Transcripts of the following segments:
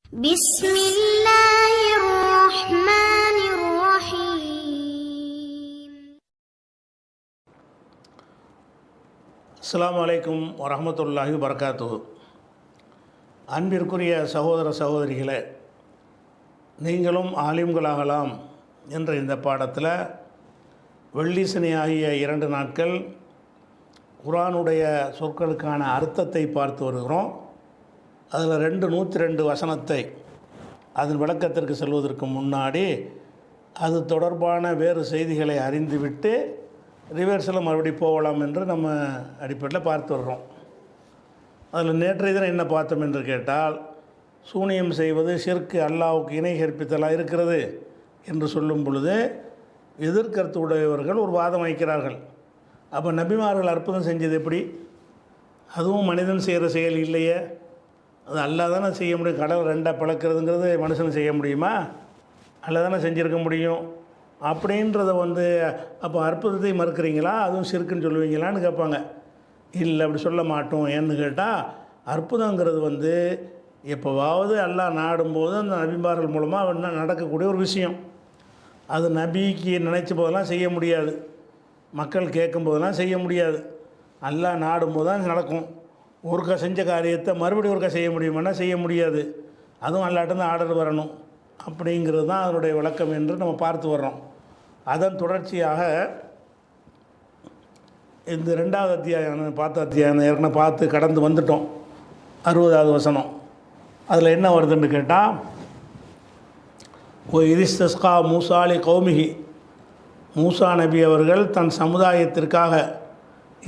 بسم الله الرحمن الرحيم. அஸ்ஸலாமு அலைக்கும் வரஹ்மத்துல்லாஹி வபரகாத்துஹு. அன்பிற்குரிய சகோதர சகோதரிகளே, நீங்களும் ஆலிம்களாகலாம் என்ற இந்த பாடத்தில் வெள்ளி சனி ஆகிய 2 நாட்கள் குர்ஆனுடைய சொற்களுக்கான அர்த்தத்தை பார்த்து வருகிறோம். அதில் 102 வசனத்தை அதன் விளக்கத்திற்கு செல்வதற்கு முன்னாடி அது தொடர்பான வேறு செய்திகளை அறிந்துவிட்டு ரிவர்ஸில் மறுபடி போகலாம் என்று நம்ம அடிப்படையில் பார்த்து வர்றோம். அதில் நேற்றைய தினம் என்ன பார்த்தோம் என்று கேட்டால், சூனியம் செய்வது ஷிர்க், அல்லாஹ்வுக்கு இணை கற்பித்தலாக இருக்கிறது என்று சொல்லும் பொழுது எதிர்கருத்து உடையவர்கள் ஒரு வாதம் வைக்கிறார்கள். அப்போ நபிமார்கள் அற்புதம் செஞ்சது எப்படி? அதுவும் மனிதன் செய்கிற செயல் இல்லையே, அது அல்லாஹ் தானே செய்ய முடியும். கடல் 2 பிளக்கிறதுங்கிறது மனுஷன் செய்ய முடியுமா? அல்லாஹ் தானே செஞ்சுருக்க முடியும். அப்படின்றத அப்போ அற்புதத்தை மறுக்கிறீங்களா, அதுவும் ஷிர்க்குன்னு சொல்லுவீங்களான்னு கேட்பாங்க. இல்லை, அப்படி சொல்ல மாட்டோம். ஏன்னு கேட்டால், அற்புதங்கிறது எப்போவாவது அல்லாஹ் நாடும்போது அந்த நபிமார்கள் மூலமாக நடக்கக்கூடிய ஒரு விஷயம். அது நபிக்கு நினைச்ச போதெல்லாம் செய்ய முடியாது, மக்கள் கேட்கும்போதெல்லாம் செய்ய முடியாது. அல்லாஹ் நாடும்போது தான் நடக்கும். ஒருக்கா செஞ்ச காரியத்தை மறுபடியும் ஒருக்கா செய்ய முடியுமானா செய்ய முடியாது. அதுவும் அல்லாட்டேருந்து ஆர்டர் வரணும். அப்படிங்கிறது தான் அதனுடைய விளக்கம் என்று நம்ம பார்த்து வர்றோம். அதன் தொடர்ச்சியாக இந்த 2வது அத்தியாயம் ஏற்கனவே பார்த்து கடந்து வந்துட்டோம். 60வது வசனம். அதில் என்ன வருதுன்னு கேட்டால், ஓ இதிஸ்தஸ்கா மூசாலி கௌமிகி, மூசா நபி அவர்கள் தன் சமுதாயத்திற்காக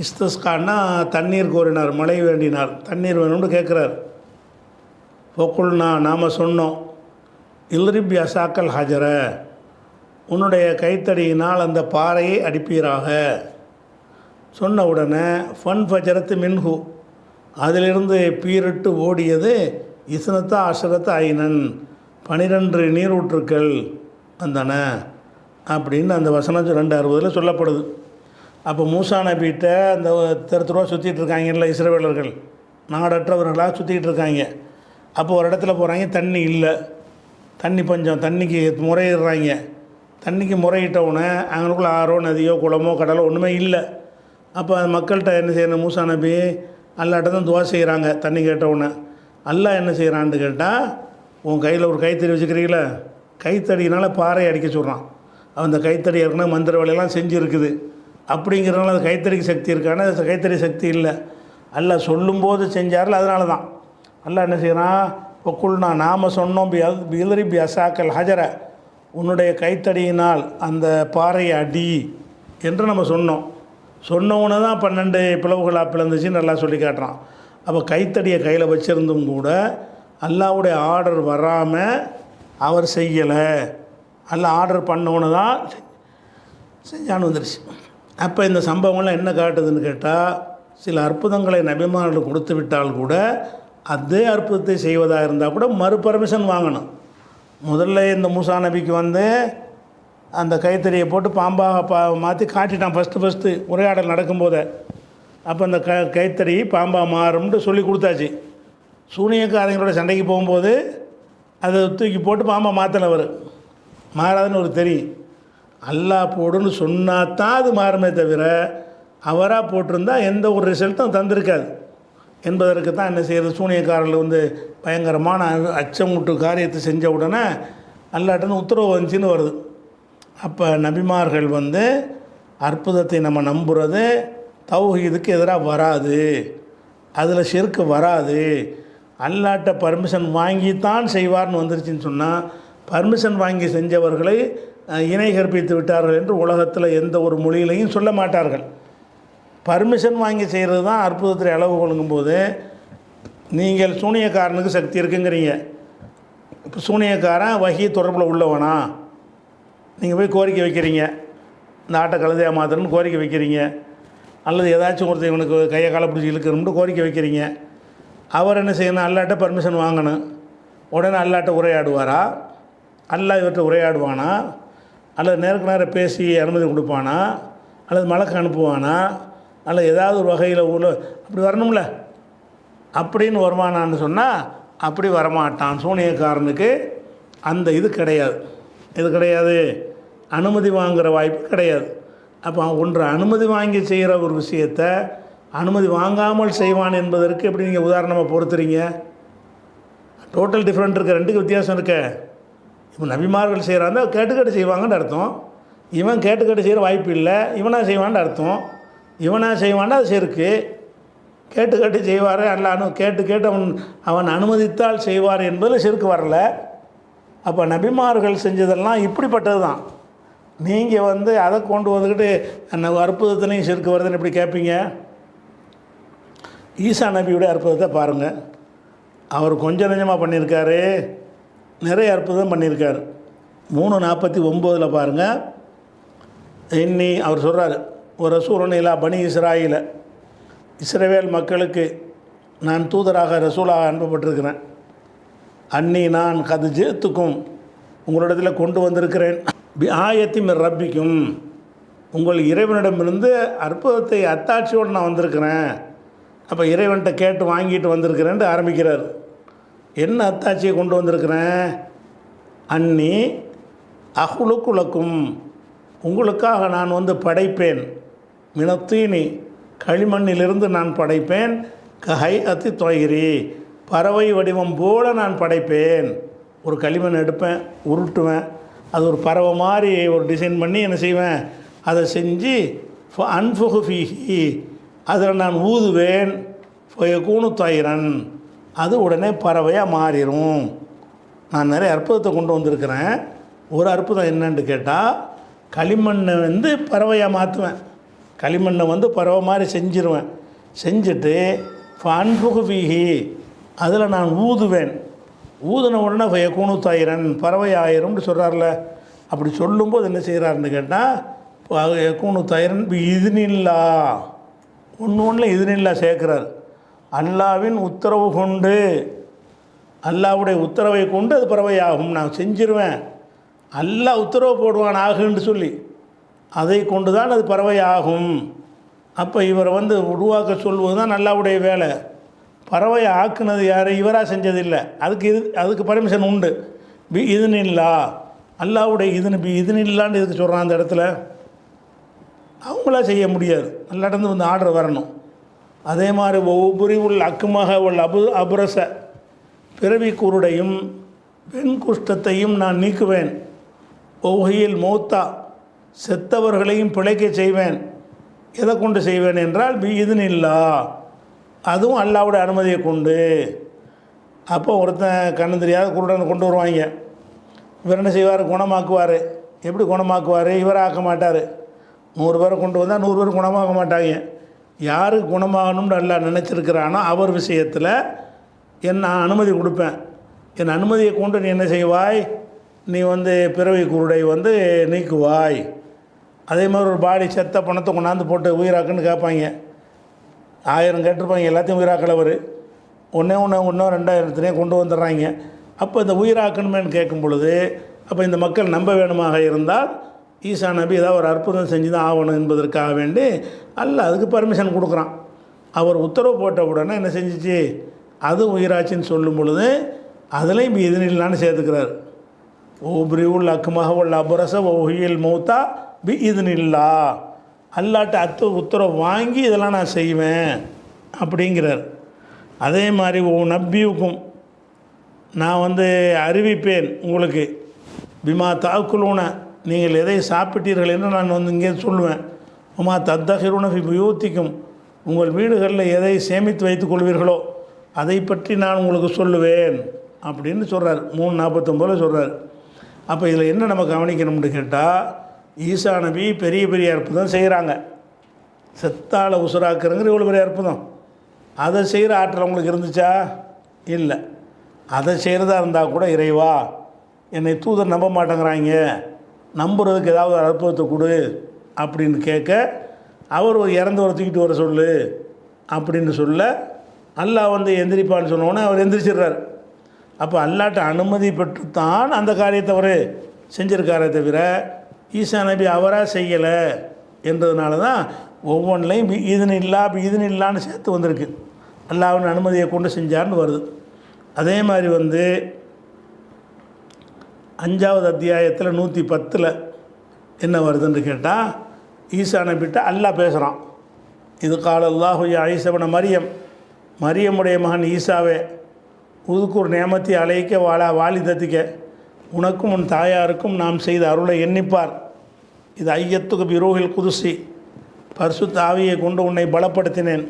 இஸ்தஸ்கான்னா தண்ணீர் கோரினார், மழை வேண்டினார், தண்ணீர் வேணும்னு கேட்குறார். ஃபக்குல்னா, நாம் சொன்னோம், இல்ரிப் அசாக்கல் ஹஜர, உன்னுடைய கைத்தடியினால் அந்த பாறையை அடிப்பீராக. சொன்ன உடனே ஃபன் ஃபஜரத்து மின்ஹு, அதிலிருந்து பீரிட்டு ஓடியது இஸ்னத்தா அஷரத்து ஐனன், 12 நீரூற்றுக்கள் வந்தன அப்படின்னு அந்த வசனம் 2:60 சொல்லப்படுது. அப்போ மூசா நபிகிட்ட அந்த தெருத்துருவா சுற்றிட்டு இருக்காங்கல்ல இஸ்ரவேலர்கள், நாடற்றவர்களாக சுற்றிக்கிட்டு இருக்காங்க. அப்போ ஒரு இடத்துல போகிறாங்க, தண்ணி இல்லை, தண்ணி பஞ்சம், தண்ணிக்கு முறையிடுறாங்க. தண்ணிக்கு முறையிட்டவுடனே அவங்களுக்குள்ள ஆறோ நதியோ குளமோ கடலோ ஒன்றுமே இல்லை. அப்போ அந்த மக்கள்கிட்ட என்ன செய்யணும், மூசா நபி அல்லாட்ட தான் துவா செய்கிறாங்க. தண்ணி கேட்டவுடனே அல்லாஹ் என்ன செய்கிறான்னு கேட்டால், உன் கையில் ஒரு கைத்தறி வச்சுக்கிறீங்களே, கைத்தடியினால் பாறையை அடிக்க சொல்கிறான். அந்த கைத்தறி ஏற்கனவே மந்திர வேலையெல்லாம் செஞ்சுருக்குது. அப்படிங்கிறனால அது கைத்தறிக்கு சக்தி இருக்கான, அது கைத்தறி சக்தி இல்லை. அல்லாஹ் சொல்லும்போது செஞ்சார்ல, அதனால தான் அல்லாஹ் என்ன செய்கிறான், பொக்குள்னா நாம் சொன்னோம், பிலரி பி அசாக்கல் ஹஜர, உன்னுடைய கைத்தடியினால் அந்த பாறையை அடி என்று நம்ம சொன்னோம். சொன்னவனு தான் 12 பிளவுகளாக பிளந்துச்சுன்னு நல்லா சொல்லி காட்டுறான். அப்போ கைத்தடியை கையில் வச்சுருந்தும் கூட அல்லாஹ்வுடைய ஆர்டர் வராமல் அவர் செய்யலை, அல்லாஹ் ஆர்டர் பண்ணவனு தான் செஞ்சான்னு வந்துருச்சு. அப்போ இந்த சம்பவங்கள்லாம் என்ன காட்டுதுன்னு கேட்டால், சில அற்புதங்களை நபிமார்கள் கொடுத்து விட்டால் கூட அதே அற்புதத்தை செய்வதாக இருந்தால் கூட மறு பர்மிஷன் வாங்கணும். முதல்ல இந்த மூசா நபிக்கு அந்த கைத்தறியை போட்டு பாம்பாக மாற்றி காட்டிட்டான் ஃபஸ்ட்டு உரையாடல் நடக்கும்போதே. அப்போ அந்த கைத்தறி பாம்பாக மாறும்னு சொல்லி கொடுத்தாச்சு. சூனியக்காரங்களோட சண்டைக்கு போகும்போது அதை தூக்கி போட்டு பாம்பாக மாற்றலை, அவர் மாறாதுன்னு ஒரு தெரியும். அல்லாஹ் போடுன்னு சொன்னால் தான் அது மாறுமே தவிர, அவராக போட்டிருந்தால் எந்த ஒரு ரிசல்ட்டும் தந்திருக்காது என்பதற்கு தான் என்ன செய்கிறது, சூனியக்காரர்கள் பயங்கரமான அச்சமுட்டு காரியத்தை செஞ்ச உடனே அல்லாட்டன்னு உத்தரவு வந்துச்சின்னு வருது. அப்போ நபிமார்கள் அற்புதத்தை நம்ம நம்புகிறது தௌஹீதுக்கு எதிராக வராது, அதில் ஷிர்க் வராது. அல்லாட்ட பர்மிஷன் வாங்கித்தான் செய்வார்னு வந்துருச்சுன்னு சொன்னால், பர்மிஷன் வாங்கி செஞ்சவர்களை இணை கற்பித்து விட்டார்கள் என்று உலகத்தில் எந்த ஒரு மொழியிலையும் சொல்ல மாட்டார்கள். பர்மிஷன் வாங்கி செய்கிறது தான் அற்புதத்தில் அளவு கொள்ளும்போது, நீங்கள் சூனியக்காரனுக்கு சக்தி இருக்குங்கிறீங்க. இப்போ சூனியக்காரன் வகி தொடர்பில் உள்ளவனா, நீங்கள் போய் கோரிக்கை வைக்கிறீங்க, இந்த ஆட்டை கழுதையாக மாத்திரன்னு கோரிக்கை வைக்கிறீங்க, அல்லது ஏதாச்சும் ஒருத்தர் இவனுக்கு கையை காலை பிடிச்சி இழுக்கணும்னு கோரிக்கை வைக்கிறீங்க. அவர் என்ன செய்யணும், அல்லாட்ட பர்மிஷன் வாங்கணும். உடனே அல்லாட்ட உரையாடுவாரா, அல்லாஹ் இவர்கிட்ட உரையாடுவானா, அல்லது நேருக்கு நேரம் பேசி அனுமதி கொடுப்பானா, அல்லது மலக்கு அனுப்புவானா, அல்லது ஏதாவது ஒரு வகையில் அப்படி வரணும்ல, அப்படின்னு வருமானான்னு சொன்னால் அப்படி வரமாட்டான். சூனியக்காரனுக்கு அந்த இது கிடையாது. இது கிடையாது, அனுமதி வாங்குகிற வாய்ப்பு கிடையாது. அப்போ ஒன்று அனுமதி வாங்கி செய்கிற ஒரு விஷயத்தை அனுமதி வாங்காமல் செய்வான் என்பதற்கு எப்படி நீங்கள் உதாரணமாக பொறுத்துறீங்க? டோட்டல் டிஃப்ரெண்ட் இருக்க, ரெண்டுக்கு வித்தியாசம் இருக்க. இப்போ நபிமார்கள் செய்கிறாங்க கேட்டு செய்வாங்கன்னு அர்த்தம். இவன் கேட்டு செய்கிற வாய்ப்பு இல்லை, இவனாக செய்வான்னு அர்த்தம். இவனாக செய்வான்னா அது செருக்கு. கேட்டு செய்வார் அல்ல, கேட்டு அவன் அனுமதித்தால் செய்வார் என்பதில் செருக்கு வரல. அப்போ நபிமார்கள் செஞ்சதெல்லாம் இப்படிப்பட்டது தான். நீங்கள் அதை கொண்டு வந்துக்கிட்டு அற்புதத்துலேயும் செருக்கு வருதுன்னு எப்படி கேட்பீங்க? ஈசா நபியுடைய அற்புதத்தை பாருங்கள். அவர் கொஞ்சம் நெஞ்சமாக பண்ணியிருக்காரு, நிறைய அற்புதம் பண்ணியிருக்கார். 3:49 பாருங்கள். இன்னி அவர் சொல்கிறார், ஒரு ரசூலன் இலா பனி இஸ்ராயில, இஸ்ரவேல் மக்களுக்கு நான் தூதராக ரசூலாக அனுப்பப்பட்டிருக்கிறேன். அன்னி நான் கது ஜேத்துக்கும் உங்களிடத்தில் கொண்டு வந்திருக்கிறேன். ஆயத்தின் ரப்பிக்கும் உங்கள் இறைவனிடமிருந்து அற்புதத்தை அத்தாட்சியோடு நான் வந்திருக்கிறேன். அப்போ இறைவன்கிட்ட கேட்டு வாங்கிட்டு வந்திருக்கிறேன்ட்டு ஆரம்பிக்கிறார். என்ன அத்தாட்சியை கொண்டு வந்திருக்கிறேன்? அன்னி அஹ்லுக்குலக்கும் உங்களுக்காக நான் படைப்பேன். மினத்தீனி களிமண்ணிலிருந்து நான் படைப்பேன். கஹை அத்தி தொயிரி பறவை வடிவம் போல நான் படைப்பேன். ஒரு களிமண் எடுப்பேன், உருட்டுவேன், அது ஒரு பறவை மாதிரி ஒரு டிசைன் பண்ணி என்ன செய்வேன், அதை செஞ்சு அன்ஃபுகு ஃபீஹி அதில் நான் ஊதுவேன். ஃபயகூனு தொயிரன் அது உடனே பறவையாக மாறிடும். நான் நிறைய அற்புதத்தை கொண்டு வந்திருக்கிறேன். ஒரு அற்புதம் என்னன்னு கேட்டால், களிமண்ணை பறவையாக மாற்றுவேன். களிமண்ணை பறவை மாதிரி செஞ்சிருவேன். செஞ்சுட்டு அன்புகு ஃபீஹி அதில் நான் ஊதுவேன். ஊதுன உடனே ஃபயகூனு தொயிரன் பறவை ஆயிரும்னு சொல்கிறார்ல. அப்படி சொல்லும்போது என்ன செய்கிறாருன்னு கேட்டால், கூனு தொயிரன் இதுனில்லா ஒன்றில் இதுனில்லா சேர்க்குறார். அல்லாவின் உத்தரவு கொண்டு, அல்லாவுடைய உத்தரவை கொண்டு அது பறவையாகும். நான் செஞ்சிருவேன், அல்லாஹ் உத்தரவு போடுவான் ஆகுன்னு சொல்லி அதை கொண்டு தான் அது பறவையாகும். அப்போ இவரை உருவாக்க சொல்வது தான் அல்லாவுடைய வேலை. பறவையை ஆக்குனது யார்? இவராக செஞ்சதில்லை. அதுக்கு பர்மிஷன் உண்டு. இதுனில்லா அல்லாவுடைய இதுனில்லான்னு இதுக்கு சொல்கிறான். அந்த இடத்துல அவங்களா செய்ய முடியாது, எல்லாட்டந்து ஆர்டர் வரணும். அதே மாதிரி ஒவ்வொரு உள் அக்குமாக உள்ள அபுரச பிறவி குருடையும் பெண் குஷ்டத்தையும் நான் நீக்குவேன். ஒவ்வொயில் மௌத்தா செத்தவர்களையும் பிழைக்க செய்வேன். எதை கொண்டு செய்வேன் என்றால் இதுனில்லா அதுவும் அல்லாவுடைய அனுமதியை கொண்டு. அப்போ ஒருத்தன் கண்ணு தெரியாத குருடனை கொண்டு வருவாங்க. இவர் என்ன செய்வார்? குணமாக்குவார். எப்படி குணமாக்குவார்? இவரை ஆக்க மாட்டார். 100 பேரை கொண்டு வந்தால் 100 பேர் குணமாக்க மாட்டாங்க. யாருக்கு குணமாகணும்னு அல்லா நினச்சிருக்கிறானோ அவர் விஷயத்தில் நான் அனுமதி கொடுப்பேன். என் அனுமதியை கொண்டு நீ என்ன செய்வாய்? நீ பிறவி குருடை நீக்குவாய். அதே மாதிரி ஒரு பாடி செத்த பணத்தை கொண்டாந்து போட்டு உயிராக்குன்னு கேட்பாங்க. 1000 கேட்டிருப்பாங்க, எல்லாத்தையும் உயிராக்கலவர் ஒன்றும் 2000 கொண்டு வந்துடுறாங்க. அப்போ இந்த உயிராக்கணுமேன்னு கேட்கும் பொழுது, அப்போ இந்த மக்கள் நம்ப வேணுமாக இருந்தால் ஈசா நபி ஏதாவது ஒரு அற்புதம் செஞ்சு தான் ஆகணும் என்பதற்காக வேண்டி அல்ல அதுக்கு பர்மிஷன் கொடுக்குறான். அவர் உத்தரவு போட்ட உடனே என்ன செஞ்சிச்சு? அது உயிராச்சின்னு சொல்லும் பொழுது அதுலேயும் இதுனில்லான்னு சேர்த்துக்கிறார். ஓப்ரி உள் அக்குமாக உள்ள அபரச ஒஹியல் மௌத்தா பி இதுனில்லா அல்லாட்ட உத்தரவு வாங்கி இதெல்லாம் நான் செய்வேன் அப்படிங்கிறார். அதே மாதிரி நப்பியுக்கும் நான் அறிவிப்பேன் உங்களுக்கு. பிமா தாக்குலூன நீங்கள் எதை சாப்பிட்டீர்கள் என்று நான் இங்கே சொல்லுவேன். உமா தத்தகிருன யூத்திக்கும் உங்கள் வீடுகளில் எதை சேமித்து வைத்துக் கொள்வீர்களோ அதை பற்றி நான் உங்களுக்கு சொல்லுவேன் அப்படின்னு சொல்கிறார். 3:49 சொல்கிறார். அப்போ இதில் என்ன நம்ம கவனிக்கணும்னு கேட்டால், ஈசா நபி பெரிய பெரிய அற்புதம் செய்கிறாங்க. செத்தால உசுராக்குறங்கிற இவ்வளோ பெரிய அற்புதம். அதை செய்கிற ஆற்றல் அவங்களுக்கு இருந்துச்சா? இல்லை. அதை செய்கிறதா இருந்தால் கூட இறைவா என்னை தூதர் நம்ப மாட்டேங்கிறாங்க, நம்புறதுக்கு ஏதாவது ஒரு அற்புதத்தை கொடு அப்படின்னு கேட்க, அவர் இறந்தவரை தூக்கிட்டு வர சொல்லு அப்படின்னு சொல்ல, அல்லாஹ் எந்திரிப்பான்னு சொன்னோன்னே அவர் எந்திரிச்சிடுறார். அப்போ அல்லாட்ட அனுமதி பெற்றுத்தான் அந்த காரியத்தை அவர் செஞ்சுருக்காரே தவிர ஈசா நபி அவராக செய்யலை என்றதுனால தான் ஒவ்வொன்றிலையும் இதுனில்லான்னு சேர்த்து வந்திருக்கு. அல்லாஹ்வின் அனுமதியை கொண்டு செஞ்சார்னு வருது. அதே மாதிரி வந்து 5வது அத்தியாயத்தில் 110 என்ன வருதுன்னு கேட்டால் ஈசா நபிட்ட அல்லாஹ் பேசுகிறான். இது கால அல்லாஹு யா ஈசா மரியம், மரியமுடைய மகன் ஈசாவே, உதுக்கூர் நேமத்தி அலைக்க வாலிதத்திக்க, உனக்கும் உன் தாயாருக்கும் நாம் செய்த அருளை எண்ணிப்பார். இது ஐயத்துக்கு பிரூஹில் குதுசி, பரிசுத்த ஆவியை கொண்டு உன்னை பலப்படுத்தினேன்.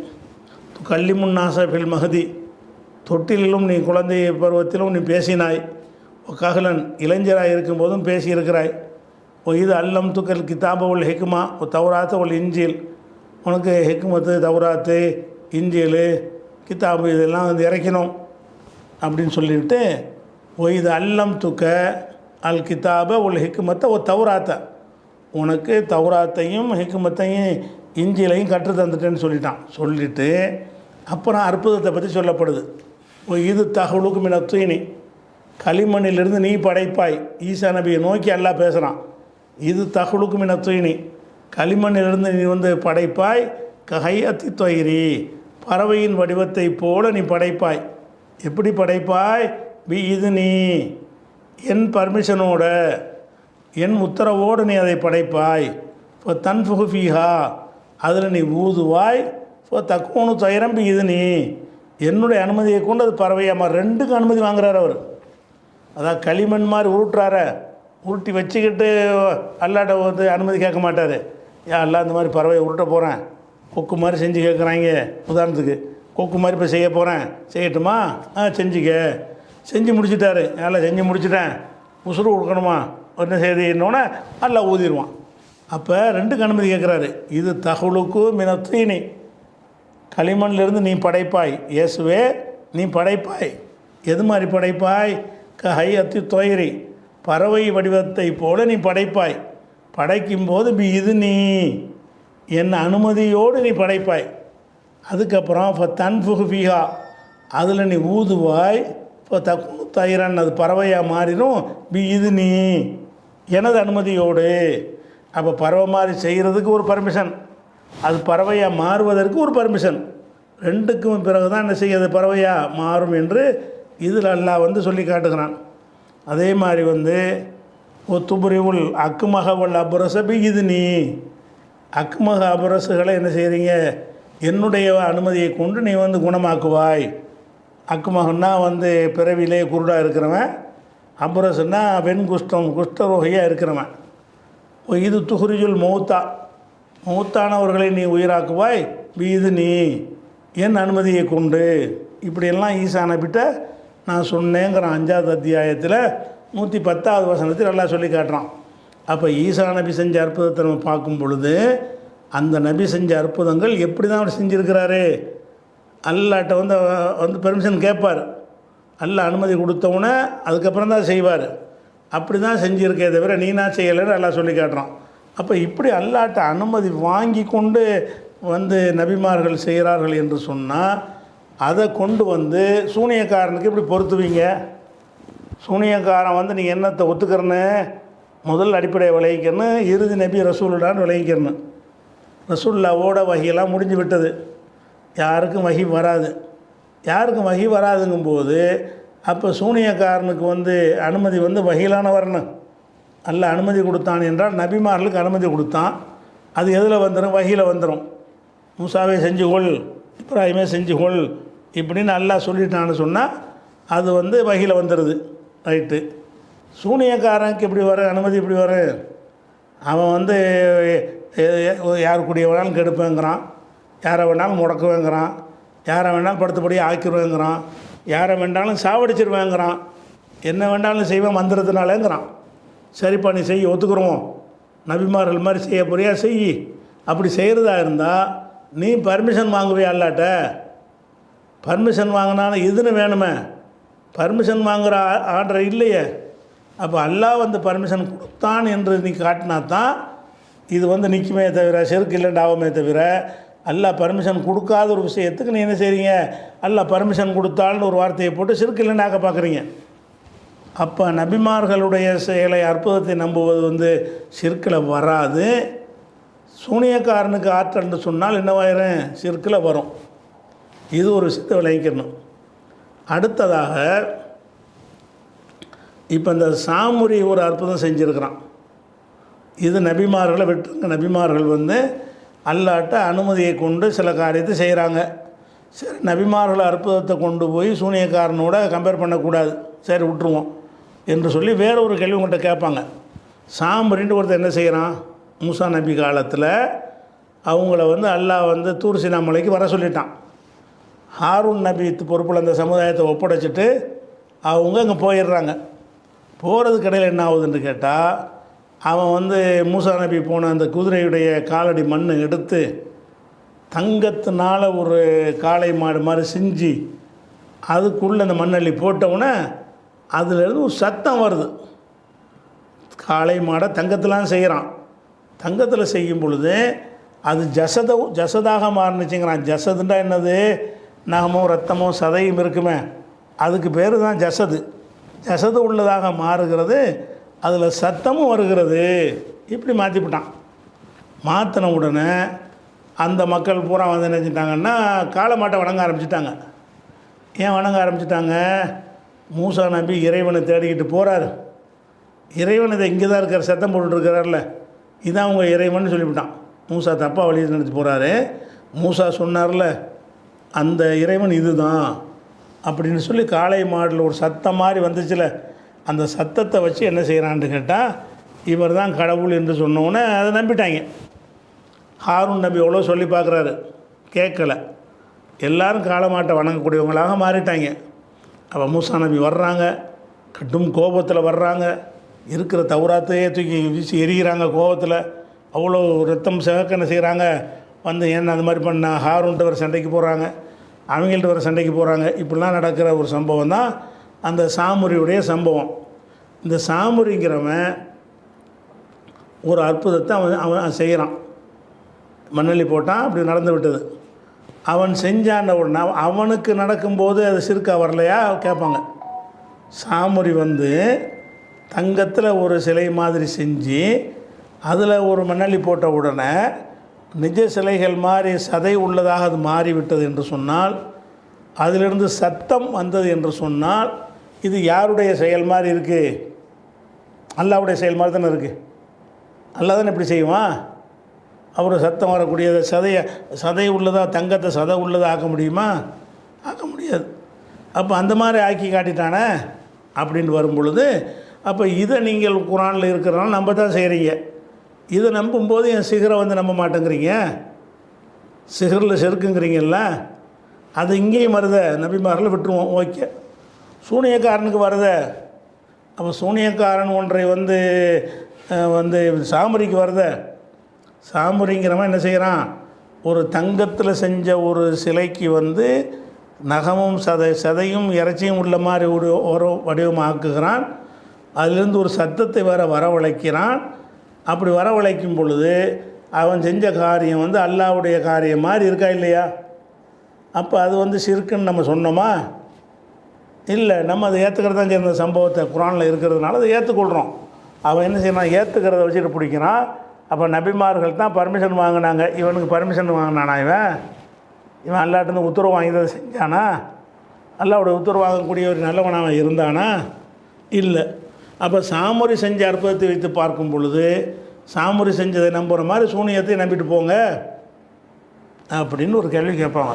கல்லிமுன் நாசபில் மகதி, தொட்டிலும் நீ குழந்தை பருவத்திலும் நீ பேசினாய். கஹலன் இளைஞராக இருக்கும்போதும் பேசியிருக்கிறாய். இது அல்லம் துக்கல் கிதாப உள் ஹிக்மா தௌராத்து உள் இஞ்சில், உனக்கு ஹிக்மத்து தௌராத்து இஞ்சில் கிதாபு இதெல்லாம் வந்து இறக்கணும் அப்படின்னு சொல்லிவிட்டு இது அல்லம் துக்க அல் கிதாப உள் ஹிக்மத்தை தௌராத்தை, உனக்கு தௌராத்தையும் ஹிக்மத்தையும் இஞ்சிலையும் கற்று தந்துட்டேன்னு சொல்லிட்டு அப்புறம் அற்புதத்தை பற்றி சொல்லப்படுது. இது தகவலுக்கு மின தூய்னி, களிமண்ணிலிருந்து நீ படைப்பாய். ஈசா நபியை நோக்கி அல்லாஹ் பேசுகிறான். இது தகவலுக்கு மின தூய்னி, களிமண்ணிலிருந்து நீ வந்து படைப்பாய். கஹையத்தி தொயிரி, பறவையின் வடிவத்தை போல நீ படைப்பாய். எப்படி படைப்பாய்? இது நீ என் பர்மிஷனோட, என் உத்தரவோடு நீ அதை படைப்பாய். இப்போ தன்ஃபுகு ஃபீஹா, அதில் நீ ஊதுவாய். இப்போ தக்குவனு தயிரம்பி இது நீ என்னுடைய அனுமதியை கொண்டு அது பறவையாமா. 2க்கும் அனுமதி வாங்குறார் அவர். அதான் களிமண் மாதிரி உருட்டுறார, உருட்டி வச்சுக்கிட்டு அல்லாட்ட வந்து அனுமதி கேட்க மாட்டார். ஏன் அல்லா இந்த மாதிரி பறவையை உருட்ட போகிறேன், கொக்கு மாதிரி செஞ்சு கேட்குறாங்க. உதாரணத்துக்கு கொக்கு மாதிரி இப்போ செய்ய போகிறேன், செய்யட்டுமா? செஞ்சுக்க. செஞ்சு முடிச்சுட்டாரு. எல்லாம் செஞ்சு முடிச்சுட்டேன், உசுறு கொடுக்கணுமா, என்ன செய்தின்னொன்னே அல்லா ஊதிடுவான். அப்போ 2க்கு அனுமதி கேட்குறாரு. இது தகவலுக்கு மினத்தீனி, களிமண்ணிலிருந்து நீ படைப்பாய். இயேசுவே நீ படைப்பாய். எது மாதிரி படைப்பாய்? ஹையத்தி தொயிரி, பறவை வடிவத்தை போல நீ படைப்பாய். படைக்கும்போது இது நீ என் அனுமதியோடு நீ படைப்பாய். அதுக்கப்புறம் இப்போ தன்ஃபுகு ஃபீஹா, அதில் நீ ஊதுவாய். இப்போ தக்கு தயிரன், அது பறவையாக மாறிடும். இது நீ எனது அனுமதியோடு. அப்போ பறவை மாதிரி செய்கிறதுக்கு ஒரு பர்மிஷன், அது பறவையாக மாறுவதற்கு ஒரு பர்மிஷன். 2க்கும் பிறகு தான் என்ன செய்யாது, பறவையாக மாறும் என்று இதில் அல்லாஹ் வந்து சொல்லி காட்டுகிறான். அதே மாதிரி வந்து துபுரிவுல் அக்குமகவல் அபரசபி இது நீ, அக்குமக அபரசுகளை என்ன செய்கிறீங்க, என்னுடைய அனுமதியை கொண்டு நீ வந்து குணமாக்குவாய். அக்குமகன்னா வந்து பிறவிலே குருடாக இருக்கிறவன், அபரசுன்னா வெண்குஷ்டம் குஷ்டரோகியாக இருக்கிறவன். இது துஹுரிஜுல் மௌத்தா, மௌத்தானவர்களை நீ உயிராக்குவாய். இது நீ என் அனுமதியை கொண்டு. இப்படியெல்லாம் ஈசா நபிட்ட நான் சொன்னேங்கிறான். 5வது அத்தியாயத்தில் 110வது வசனத்தில் நல்லா சொல்லி காட்டுறான். அப்போ ஈசா நபி செஞ்ச அற்புதத்தை நம்ம பார்க்கும் பொழுது, அந்த நபி செஞ்ச அற்புதங்கள் எப்படி தான் அவர் செஞ்சுருக்கிறாரு. அல்லாட்ட வந்து பெர்மிஷன் கேட்பார். அல்ல அனுமதி கொடுத்தவுடனே அதுக்கப்புறம் தான் செய்வார். அப்படி தான் செஞ்சுருக்கே தவிர நீனா செய்யலைன்னு எல்லாம் சொல்லி காட்டுறான். அப்போ இப்படி அல்லாட்ட அனுமதி வாங்கி கொண்டு வந்து நபிமார்கள் செய்கிறார்கள் என்று சொன்னால், அதை கொண்டு வந்து சூனியக்காரனுக்கு இப்படி பொருத்துவீங்க. சூனியக்காரன் வந்து நீங்கள் என்னத்தை ஒத்துக்கிறன்னு முதல் அடிப்படையை விளைவிக்கணும், இறுதி நபி ரசூலுடான்னு விளைவிக்கணும். ரசூல்லாவோட வகையெல்லாம் முடிஞ்சு விட்டது, யாருக்கும் வகி வராது. யாருக்கும் வகி வராதுங்கும்போது அப்போ சூனியக்காரனுக்கு வந்து அனுமதி வந்து வகையிலான வரணும். அல்ல அனுமதி கொடுத்தான் என்றால் நபிமார்களுக்கு அனுமதி கொடுத்தான். அது எதில் வந்துடும்? வகையில் வந்துடும். மூசாவே செஞ்சுகொள், இப்ராஹிமே செஞ்சுகொள் இப்படின்னு அல்லாஹ் சொல்லிட்டான்னு சொன்னால் அது வந்து வகையில் வந்துடுது. ரைட்டு. சூனியக்காரனுக்கு எப்படி வர அனுமதி எப்படி வரும்? அவன் வந்து யார் கூடிய வேணாலும் கெடுப்பேங்கிறான், யாரை வேணாலும் முடக்குவேங்கிறான், யாரை வேணாலும் படுத்தபடி ஆக்கிடுவேங்கிறான், யாரை வேண்டாலும் சாவடிச்சிருவேங்கிறான், என்ன வேண்டாலும் செய்வேன் மந்திரத்தினாலேங்கிறான். சரிப்பா நீ செய், ஒத்துக்குறோம், நபிமார்கள் மாதிரி செய்ய போறியா செய். அப்படி செய்கிறதா இருந்தால் நீ பர்மிஷன் வாங்குவியா அல்லாட்ட? பர்மிஷன் வாங்கினாலும் இதுன்னு வேணுமே, பர்மிஷன் வாங்குகிற ஆர்டர் இல்லையே. அப்போ அல்லாஹ் வந்து பர்மிஷன் கொடுத்தான் என்று நீ காட்டினா தான் இது வந்து நிற்குமே தவிர செருக்கு இல்லைண்டாவுமே தவிர, அல்லாஹ் பர்மிஷன் கொடுக்காத ஒரு விஷயத்துக்கு நீ என்ன செய்கிறீங்க, அல்லாஹ் பர்மிஷன் கொடுத்தால்னு ஒரு வார்த்தையை போட்டு செருக்கு இல்லைண்டாக்க பார்க்குறீங்க. அப்போ நபிமார்களுடைய செயலை அற்புதத்தை நம்புவது வந்து சிற்கில் வராது. சூனியக்காரனுக்கு ஆற்றல்னு சொன்னால் என்னவாயிரும், சிற்கில் வரும். இது ஒரு விஷயத்தை விளைவிக்கணும். அடுத்ததாக இப்போ இந்த சாமுரி ஒரு அற்புதம் செஞ்சுருக்கிறான். இது நபிமார்களை விட்டுருங்க. நபிமார்கள் வந்து அல்லாட்ட அனுமதியை கொண்டு சில காரியத்தை செய்கிறாங்க. சரி, நபிமார்கள் அற்புதத்தை கொண்டு போய் சூனியக்காரனோட கம்பேர் பண்ணக்கூடாது, சரி விட்டுருவோம் என்று சொல்லி வேற ஒரு கேள்வி உங்கள்கிட்ட கேட்பாங்க. சாமுரின்ட்டு ஒருத்தர் என்ன செய்கிறான், மூசா நபி காலத்தில் அவங்கள வந்து அல்லாஹ் வந்து தூர் சீனா மலைக்கு வர சொல்லிட்டான். ஹாரூன் நபி பொறுப்பில் அந்த சமுதாயத்தை ஒப்படைச்சிட்டு அவங்க அங்கே போயிடுறாங்க. போகிறதுக்கு இடையில் என்ன ஆகுதுன்னு கேட்டால், அவன் வந்து மூசா நபி போன அந்த குதிரையுடைய காலடி மண் எடுத்து தங்கத்தினால் ஒரு காளை மாடு மாதிரி செஞ்சு அதுக்குள்ளே அந்த மண்ணள்ளி போட்டவுடனே அதுலேருந்து ஒரு சத்தம் வருது. காளை மாடை தங்கத்திலாம் செய்கிறான். தங்கத்தில் செய்யும் பொழுது அது ஜசதாக மாறுனுச்சுங்கிறான். ஜசதுண்டா என்னது, நகமோ ரத்தமோ சதையும் இருக்குமே, அதுக்கு பேர் தான் ஜசது. ஜசது உள்ளதாக மாறுகிறது, அதில் சத்தமும் வருகிறது. இப்படி மாற்றிவிட்டான். மாற்றின உடனே அந்த மக்கள் பூரா வந்து என்ன செஞ்சிட்டாங்கன்னா காளை மாட்டை வணங்க ஆரம்பிச்சிட்டாங்க. ஏன் வணங்க ஆரம்பிச்சிட்டாங்க, மூசா நபி இறைவனை தேடிக்கிட்டு போகிறார். இறைவன் இதை இங்கே தான் இருக்கார், சத்தம் போட்டுருக்கிறார்ல, இதான் அவங்க இறைவன் சொல்லிவிட்டான். மூசா தப்பாக வழி நினைச்சு போகிறாரு. மூசா சொன்னார்ல அந்த இறைவன் இது தான் அப்படின்னு சொல்லி காளை மாடில் ஒரு சத்தம் மாதிரி வந்துச்சுல, அந்த சத்தத்தை வச்சு என்ன செய்கிறான்னு கேட்டால் இவர் தான் கடவுள் என்று சொன்னோன்னே அதை நம்பிட்டாங்க. ஹாரூன் நபி எவ்வளோ சொல்லி பார்க்குறாரு, கேட்கலை. எல்லோரும் காளை மாட்டை வணங்கக்கூடியவங்களாக மாறிட்டாங்க. அப்போ மூசா நபி வர்றாங்க, கடும் கோபத்தில் வர்றாங்க, இருக்கிற தௌராத்தையே தூக்கி வீசி எரிகிறாங்க கோபத்தில். அவ்வளோ ரத்தம் சிவக்கன்னு செய்கிறாங்க. வந்து ஏன்னா அந்த மாதிரி பண்ண ஹாரூன்ட்டு வர சண்டைக்கு போகிறாங்க, அவங்கள்ட்ட வர சண்டைக்கு போகிறாங்க. இப்படிலாம் நடக்கிற ஒரு சம்பவம் தான் அந்த சாமுரியுடைய சம்பவம். இந்த சாமுரிங்கிறவன் ஒரு அற்புதத்தை அவன் செய்கிறான். மண்ணள்ளி போட்டான், அப்படி நடந்து விட்டது. அவன் செஞ்சாண்ட உடனே அவனுக்கு நடக்கும்போது அது சிறுக்கா வரலையா கேட்பாங்க. சாமுரி வந்து தங்கத்தில் ஒரு சிலை மாதிரி செஞ்சு அதில் ஒரு மண்ணள்ளி போட்ட உடனே நிஜ சிலைகள் மாதிரி சதை உள்ளதாக அது மாறிவிட்டது என்று சொன்னால், அதிலிருந்து சத்தம் வந்தது என்று சொன்னால், இது யாருடைய செயல் மாதிரி இருக்குது, அல்லாஹ்வுடைய செயல் மாதிரி தானே இருக்குது. அல்லாஹ் தானே இப்படி செய்வான். அவர் சத்தம் வரக்கூடியதை சதை உள்ளதாக தங்கத்தை சதை உள்ளதாக ஆக்க முடியுமா, ஆக்க முடியாது. அப்போ அந்த மாதிரி ஆக்கி காட்டிட்டானே அப்படின்னு வரும் பொழுது, அப்போ இதை நீங்கள் குரானில் இருக்கிறனால நம்ப தான் செய்கிறீங்க. இதை நம்பும்போது என் சிகரை வந்து நம்ப மாட்டேங்கிறீங்க. சிகரில் செருக்குங்கிறீங்கல்ல, அது இங்கேயும் வருத. நபிமார்களை விட்டுருவோம், ஓகே. சூனியக்காரனுக்கு வருத. அப்போ சூனியக்காரன் ஒன்றை வந்து வந்து சாமுரிக்கு வருத. சாமுரிங்கிறவன் என்ன செய்கிறான், ஒரு தங்கத்தில் செஞ்ச ஒரு சிலைக்கு வந்து நகமும் சதையும் இறைச்சியும் உள்ள மாதிரி ஒரு வடிவமாக்குகிறான். அதிலிருந்து ஒரு சத்தத்தை வரவழைக்கிறான். அப்படி வரவழைக்கும் பொழுது அவன் செஞ்ச காரியம் வந்து அல்லாஹ்வுடைய காரியம் மாதிரி இருக்கா இல்லையா? அப்போ அது வந்து ஷிர்க்குன்னு நம்ம சொன்னோமா? இல்லை, நம்ம அதை ஏற்றுக்கிறது தான் சேர்ந்த சம்பவத்தை குரானில் இருக்கிறதுனால அதை ஏற்றுக்கொள்கிறோம். அவன் என்ன செய்யணும், ஏற்றுக்கிறத வச்சுட்டு பிடிக்கிறான். அப்போ நபிமார்கள் தான் பர்மிஷன் வாங்கினாங்க. இவனுக்கு பர்மிஷன் வாங்கினானா? இவன் அல்லாட்டிருந்து உத்தரவு வாங்கி தான் செஞ்சானா? அல்லாவுடைய உத்தரவு வாங்கக்கூடிய ஒரு நல்லவனாக இருந்தானா? இல்லை. அப்போ சாமுரி செஞ்ச அற்புதத்தை வைத்து பார்க்கும் பொழுது சாமுரி செஞ்சதை நம்புகிற மாதிரி சூனியத்தை நம்பிட்டு போங்க அப்படின்னு ஒரு கேள்வி கேட்பாங்க.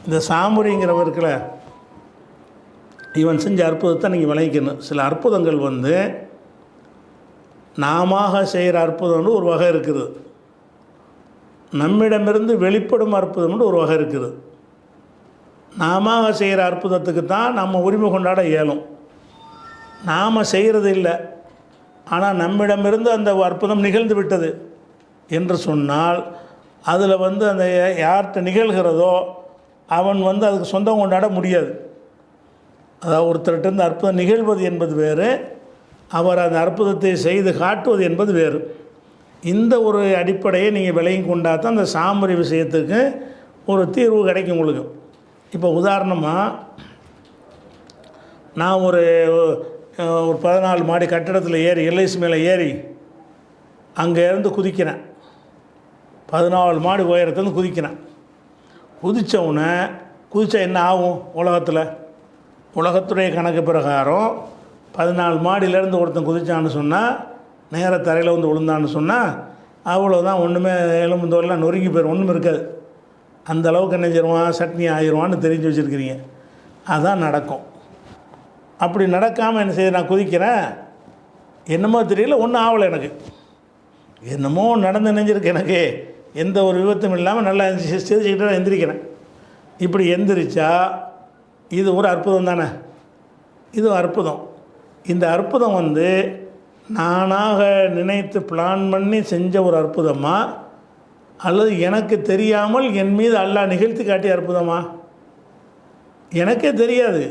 இந்த சாமுரிங்கிறவர்களை இவன் செஞ்ச அற்புதத்தை நீங்கள் விளைவிக்கணும். சில அற்புதங்கள் வந்து நாம செய்கிற அற்புதம்னு ஒரு வகை இருக்குது, நம்மிடமிருந்து வெளிப்படும் அற்புதம்னு ஒரு வகை இருக்குது. நாம செய்கிற அற்புதத்துக்கு தான் நம்ம உரிமை கொண்டாட இயலும். நாம் செய்கிறது இல்லை, ஆனால் நம்மிடமிருந்து அந்த அற்புதம் நிகழ்ந்து விட்டது என்று சொன்னால் அதில் வந்து அந்த யார்கிட்ட நிகழ்கிறதோ அவன் வந்து அதுக்கு சொந்தம் கொண்டாட முடியாது. அதாவது ஒருத்தர்கிட்ட அற்புதம் நிகழ்வது என்பது வேறு, அவர் அந்த அற்புதத்தை செய்து காட்டுவது என்பது வேறு. இந்த ஒரு அடிப்படையை நீங்கள் விலையும் கொண்டா தான் அந்த சாமுரி விஷயத்துக்கு ஒரு தீர்வு கிடைக்கும் உங்களுக்கு. இப்போ உதாரணமாக நான் ஒரு 14 மாடி கட்டடத்தில் ஏறி எல்ஐசி மேலே ஏறி அங்கேருந்து குதிக்கிறேன். 14 மாடி உயரத்துலேருந்து குதிக்கிறேன். குதித்தவுடனே என்ன ஆகும் உலகத்தில்? உலகத்துடைய கணக்கு பிரகாரம் 14 மாடியிலேருந்து ஒருத்தன் குதிச்சான்னு சொன்னால் நேராக தரையில் வந்து விழுந்தான்னு சொன்னால் அவ்வளோதான், ஒன்றுமே எலும்புந்தோல்லாம் நொறுங்கி போயிடும், ஒன்றும் இருக்காது. அந்த அளவுக்கு என்ன செய்வான், சட்னி ஆயிடுவான்னு தெரிஞ்சு வச்சுருக்கிறீங்க. அதான் நடக்கும். அப்படி நடக்காமல் என்ன செய்ய, நான் குதிக்கிறேன், என்னமோ தெரியல, ஒன்றும் ஆகலை, எனக்கு என்னமோ நடந்து நினைஞ்சிருக்கு, எனக்கு எந்த ஒரு விபத்தும் இல்லாமல் நல்லா சிரிச்சுக்கிட்டு எந்திரிக்கிறேன். இப்படி எந்திரிச்சா இது ஒரு அற்புதம் தானே, இது அற்புதம். இந்த அற்புதம் வந்து நானாக நினைத்து பிளான் பண்ணி செஞ்ச ஒரு அற்புதமா, அல்லது எனக்கு தெரியாமல் என் மீது அல்லாஹ் நிகழ்த்தி காட்டிய அற்புதமா? எனக்கே தெரியாது.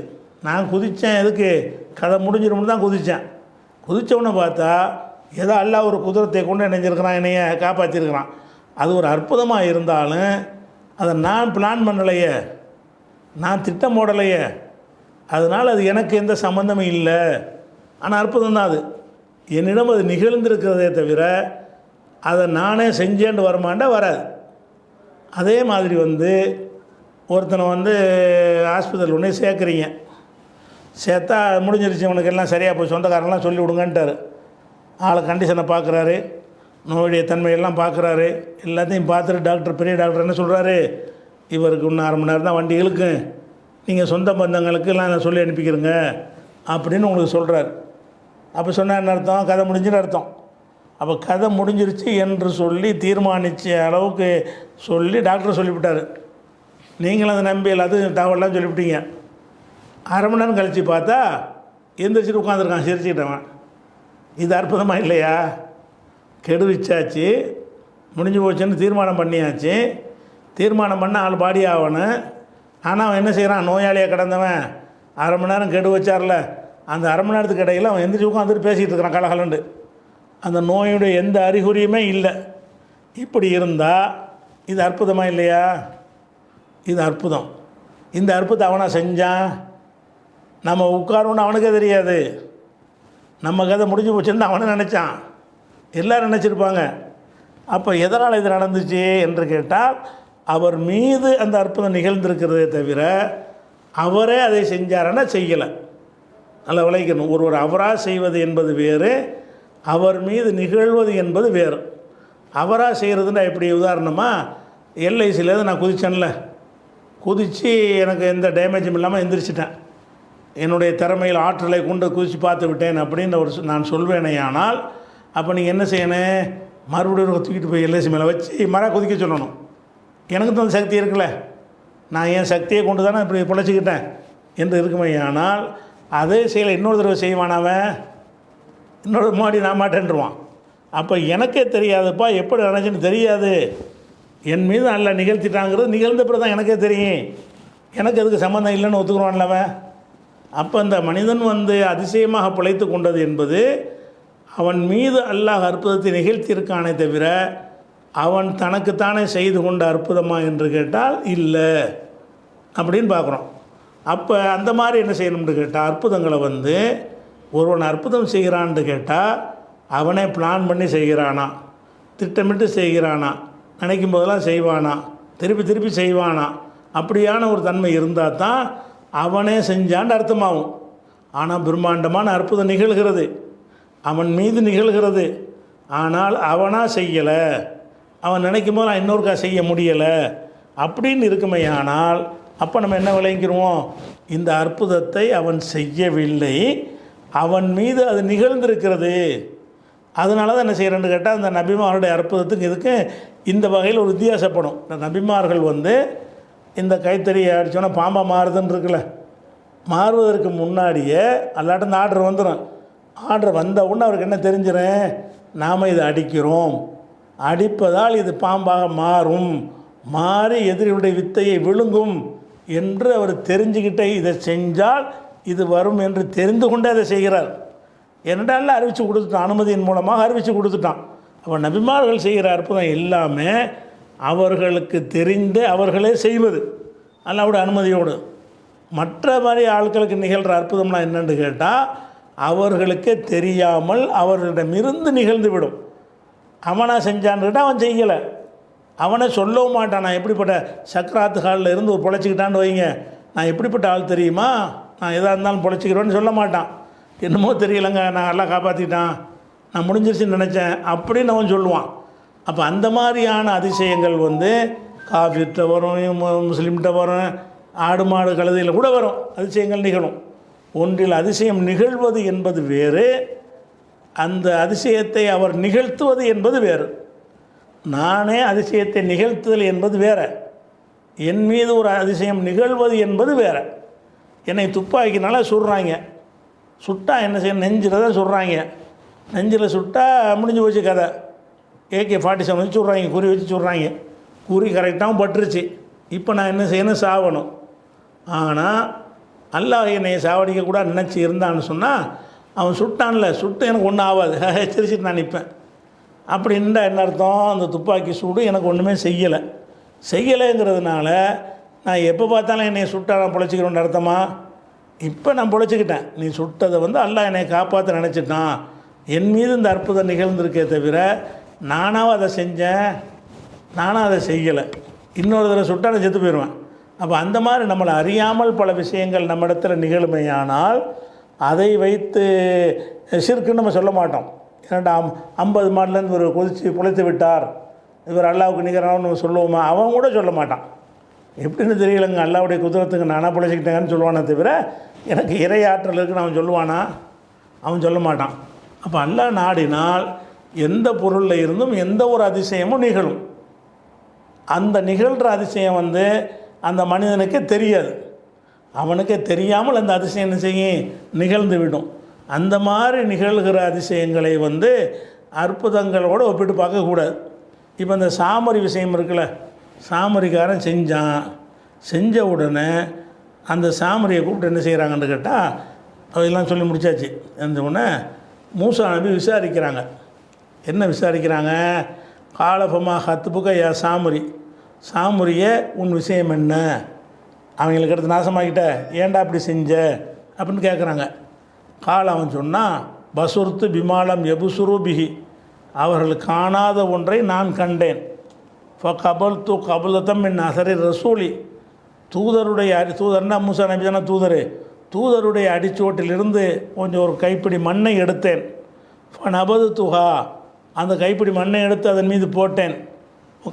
நான் குதித்தேன், எதுக்கு, கதை முடிஞ்சிரும்னு தான் குதித்தேன். குதித்தவொன்னே பார்த்தா ஏதோ அல்லாஹ் ஒரு குதிரத்தை கொண்டு நினைஞ்சிருக்கிறான், என்னைய காப்பாற்றிருக்கிறான். அது ஒரு அற்புதமாக இருந்தாலும் அதை நான் பிளான் பண்ணலையே, நான் திட்டம் போடலையே, அதனால் அது எனக்கு எந்த சம்மந்தமும் இல்லை. ஆனால் அற்புதம் தான் அது. என்னிடம் அது நிகழ்ந்திருக்கிறதே தவிர அதை நானே செஞ்சேன்னு வரமாட்டா, வராது. அதே மாதிரி வந்து ஒருத்தனை வந்து ஹாஸ்பிட்டல் ஒன்றே சேர்க்குறீங்க, சேர்த்தா முடிஞ்சிருச்சு, அவனுக்கு எல்லாம் சரியாக போய் சொந்தக்காரங்களாம் சொல்லி விடுங்கன்ட்டார். ஆளை கண்டிஷனை பார்க்குறாரு, நோயுடைய தன்மையெல்லாம் பார்க்குறாரு, எல்லாத்தையும் பார்த்துட்டு டாக்டர், பெரிய டாக்டர் என்ன சொல்கிறாரு, இவருக்கு இன்னும் 1/2 மணி நேரம் தான் வண்டி இழுக்கும், நீங்கள் சொந்த பந்தங்களுக்கெல்லாம் நான் சொல்லி அனுப்பிக்கிறங்க அப்படின்னு உங்களுக்கு சொல்கிறார். அப்போ சொன்னால் என்ன அர்த்தம், கதை முடிஞ்சுன்னு அர்த்தம். அப்போ கதை முடிஞ்சிருச்சு என்று சொல்லி தீர்மானித்த அளவுக்கு சொல்லி டாக்டர் சொல்லிவிட்டார். நீங்களும் அதை நம்பி எல்லாத்தையும் தகவலாம் சொல்லிவிட்டீங்க. 1/2 மணி நேரம் கழித்து பார்த்தா எந்திரிச்சிட்டு உட்காந்துருக்கான் சிரிச்சுக்கிட்டவன். இது அற்புதமாக இல்லையா? கெடுவிச்சாச்சு, முடிஞ்சு போச்சுன்னு தீர்மானம் பண்ணியாச்சு. தீர்மானம் பண்ண ஆள் பாடி ஆகணும். ஆனால் அவன் என்ன செய்கிறான், நோயாளியாக கிடந்தவன் 1/2 மணி நேரம் கெடு வச்சார்ல, அந்த 1/2 மணி நேரத்துக்கு இடையில் அவன் எந்திரிச்சு உட்காந்துட்டு பேசிகிட்டு இருக்கிறான் கலகலண்டு. அந்த நோயுடைய எந்த அறிகுறியுமே இல்லை. இப்படி இருந்தால் இது அற்புதமாக இல்லையா? இது அற்புதம். இந்த அற்புதத்தை அவனாக செஞ்சான், நம்ம உட்காரோன்னு அவனுக்கே தெரியாது. நம்ம கதை முடிஞ்சு போச்சுன்னு அவனை நினச்சான், எல்லோரும் நினச்சிருப்பாங்க. அப்போ எதனால் இது நடந்துச்சு என்று கேட்டால், அவர் மீது அந்த அற்புதம் நிகழ்ந்திருக்கிறதே தவிர அவரே அதை செஞ்சாரன்னா செய்யலை. நல்லா விளைக்கணும். ஒருவர் அவராக செய்வது என்பது வேறு, அவர் மீது நிகழ்வது என்பது வேறு. அவராக செய்கிறதுன்னா எப்படி, உதாரணமாக எல்ஐசிலேருந்து நான் குதிச்சேன்ல, குதித்து எனக்கு எந்த டேமேஜும் இல்லாமல் எந்திரிச்சிட்டேன், என்னுடைய திறமையில் ஆற்றலை கொண்டு குதித்து பார்த்து விட்டேன் அப்படின்னு நான் சொல்வேனே. ஆனால் அப்போ நீங்கள் என்ன செய்யணும், மறுபடியும் தூக்கிட்டு போய் எல்ஐசி மேலே வச்சு குதிக்க சொல்லணும். எனக்கு தான் சக்தி இருக்குல்ல, நான் என் சக்தியை கொண்டு தானே இப்படி பிழைச்சிக்கிட்டேன் என்று இருக்குமே. ஆனால் அதே செயலை இன்னொரு தடவை செய்வானவன், இன்னொரு மாடி நான் மாட்டேன்ருவான். அப்போ எனக்கே தெரியாதுப்பா, எப்படி நினச்சின்னு தெரியாது, என் மீது நல்லா நிகழ்த்திட்டாங்கிறது நிகழ்ந்தப்பறம் தான் எனக்கே தெரியும், எனக்கு அதுக்கு சம்மந்தம் இல்லைன்னு ஒத்துக்குருவான்லவன். அப்போ இந்த மனிதன் வந்து அதிசயமாக பிழைத்து கொண்டது என்பது அவன் மீது அல்லாஹ் அற்புதத்தை நிகழ்த்தியிருக்கானே தவிர அவன் தனக்குத்தானே செய்து கொண்ட அற்புதமா என்று கேட்டால் இல்லை அப்படின்னு பார்க்குறோம். அப்போ அந்த மாதிரி என்ன செய்யணும்னு கேட்டால், அற்புதங்களை வந்து ஒருவன் அற்புதம் செய்கிறான்னு கேட்டால் அவனே பிளான் பண்ணி செய்கிறானா, திட்டமிட்டு செய்கிறானா, நினைக்கும் போதெல்லாம் செய்வானா, திருப்பி திருப்பி செய்வானா, அப்படியான ஒரு தன்மை இருந்தால் தான் அவனே செஞ்சான்னு அர்த்தமாகும். ஆனால் பிரம்மாண்டமான அற்புதம் நிகழ்கிறது, அவன் மீது நிகழ்கிறது, ஆனால் அவனாக செய்யலை, அவன் நினைக்கும் போது நான் இன்னொருக்கா செய்ய முடியலை அப்படின்னு இருக்குமே. ஆனால் அப்போ நம்ம என்ன விளங்கிடுவோம், இந்த அற்புதத்தை அவன் செய்யவில்லை, அவன் மீது அது நிகழ்ந்திருக்கிறது. அதனால தான் என்ன செய்கிறேன்னு கேட்டால், அந்த நபிமார்களுடைய அற்புதத்துக்கு இதுக்கு இந்த வகையில் ஒரு வித்தியாசப்படும். இந்த நபிமார்கள் வந்து இந்த கைத்தறியை அடித்தோன்னா பாம்பா மாறுதுன்னு இருக்குல்ல, மாறுவதற்கு முன்னாடியே அல்லாட்ட இந்த ஆர்டர் வந்துடும். ஆர்டர் வந்த உடனே அவருக்கு என்ன தெரிஞ்சிடும், நாம் இதை அடிக்கிறோம், அடிப்பதால் இது பாம்பாக மாறும், மாறி எதிரியுடைய வித்தையை விழுங்கும் என்று அவர் தெரிஞ்சுக்கிட்டே இதை செஞ்சால் இது வரும் என்று தெரிந்து கொண்டே அதை செய்கிறார். என்னடால அறிவித்து கொடுத்துட்டான், அனுமதியின் மூலமாக அறிவித்து கொடுத்துட்டான். அப்போ நபிமார்கள் செய்கிற அற்புதம் எல்லாமே அவர்களுக்கு தெரிந்து அவர்களே செய்வது, அல்லாஹ்வுடைய அனுமதியோடு. மற்ற மாதிரி ஆட்களுக்கு நிகழ்கிற அற்புதம்னா என்னென்னு கேட்டால், அவர்களுக்கே தெரியாமல் அவர்களிடமிருந்து நிகழ்ந்து விடும். அவனாக செஞ்சான்னு கேட்டால் அவன் செய்யலை, அவனை சொல்லவும் மாட்டான். நான் எப்படிப்பட்ட சக்கராத்து காலில் இருந்து ஒரு பொழைச்சிக்கிட்டான்னு வைங்க, நான் எப்படிப்பட்ட ஆள் தெரியுமா, நான் எதாக இருந்தாலும் பொழைச்சிக்கிறோன்னு சொல்ல மாட்டான். என்னமோ தெரியலைங்க, நான் எல்லாம் காப்பாற்றிட்டான், நான் முடிஞ்சிருச்சுன்னு நினச்சேன் அப்படின்னு அவன் சொல்லுவான். அப்போ அந்த மாதிரியான அதிசயங்கள் வந்து காஃபிர்கிட்ட வரும், முஸ்லீம்கிட்ட வரும், ஆடு மாடு கழுதையில் கூட வரும், அதிசயங்கள் நிகழும். ஒன்றில் அதிசயம் நிகழ்வது என்பது வேறு, அந்த அதிசயத்தை அவர் நிகழ்த்துவது என்பது வேறு. நானே அதிசயத்தை நிகழ்த்துதல் என்பது வேறு, என் மீது ஒரு அதிசயம் நிகழ்வது என்பது வேறு. என்னை துப்பாக்கினால சுடுறாங்க, சுட்டா என்ன செய்யணும், நெஞ்சில் தான் சுடுறாங்க, நெஞ்சில் சுட்டா முடிஞ்சு போச்சு கதை. AK-47 வச்சு சுடுறாங்க, குறி வச்சு சுடுறாங்க, குறி கரெக்டாகவும் பட்டுருச்சு. இப்போ நான் என்ன செய்யணும், சாவணும். ஆனால் அல்லாஹ் என்னை சாவடிக்கக்கூடாது நினச்சி இருந்தான்னு சொன்னால், அவன் சுட்டான்ல, சுட்டு எனக்கு ஒன்றும் ஆகாது, எச்சரிச்சுட்டு நான் நிற்பேன். அப்படின்னா என்ன அர்த்தம், அந்த துப்பாக்கி சூடு எனக்கு ஒன்றுமே செய்யலைங்கிறதுனால நான் எப்போ பார்த்தாலும் என்னை சுட்டா நான் பொழைச்சிக்கிறோன்னு அர்த்தமா? இப்போ நான் பொழைச்சிக்கிட்டேன், நீ சுட்டதை வந்து அல்லாஹ் என்னை காப்பாற்ற நினச்சிட்டான், என் மீது இந்த அற்புதம் நிகழ்ந்திருக்கே தவிர நானாக அதை செஞ்சேன், நானாக அதை செய்யலை. இன்னொரு தடவை சுட்டா நான் செத்து போயிடுவேன். அப்போ அந்த மாதிரி நம்மளை அறியாமல் பல விஷயங்கள் நம்ம இடத்துல நிகழுமையானால் அதை வைத்து ஷிர்க்குன்னு நம்ம சொல்ல மாட்டோம். ஏன்னா 50 மாடலேருந்து ஒரு கொதித்து பொழைத்து விட்டார், இவர் அல்லாவுக்கு நிகரானு நம்ம சொல்லுவோமா? அவன் கூட சொல்ல மாட்டான். எப்படின்னு தெரியலைங்க, அல்லாவுடைய குதிரத்துக்கு நானாக பிழைச்சிக்கிட்டேங்கன்னு சொல்லுவானே தவிர எனக்கு இறை ஆற்றல் இருக்குன்னு அவன் சொல்லுவானா? அவன் சொல்ல மாட்டான். அப்போ அல்லாஹ் நாடினால் எந்த பொருளில் இருந்தும் எந்த ஒரு அதிசயமும் நிகழும். அந்த நிகழ்கிற அதிசயம் வந்து அந்த மனிதனுக்கே தெரியாது, அவனுக்கே தெரியாமல் அந்த அதிசயம் என்ன செய்யும், நிகழ்ந்து விடும். அந்த மாதிரி நிகழ்கிற அதிசயங்களை வந்து அற்புதங்களோடு ஒப்பிட்டு பார்க்கக்கூடாது. இப்போ இந்த சாமரி விஷயம் இருக்குல்ல, சாமரிக்காரன் செஞ்ச உடனே அந்த சாமரியை கூப்பிட்டு என்ன செய்கிறாங்கன்னு கேட்டால், அதெல்லாம் சொல்லி முடித்தாச்சு. அந்த உடனே மூசா நபி விசாரிக்கிறாங்க. என்ன விசாரிக்கிறாங்க? காலபமா ஹத்துப்புக்க யா சாமுரியை உன் விஷயம் என்ன, அவங்களுக்கு எடுத்து நாசமாக்கிட்ட, ஏன்டா அப்படி செஞ்ச அப்படின்னு கேட்குறாங்க. அவன் சொன்னால், பசுர்த்து பிமாலம் எபுசுரூபிஹி, அவர்கள் காணாத ஒன்றை நான் கண்டேன். கபல்து கபலத்தம் என் அசரி ரசூலி, தூதர்னா மூசா நபி தானே தூதருடைய அடிச்சுவட்டிலிருந்து கொஞ்சம் ஒரு கைப்பிடி மண்ணை எடுத்தேன். நபது துஹா, அந்த கைப்பிடி மண்ணை எடுத்து அதன் மீது போட்டேன்.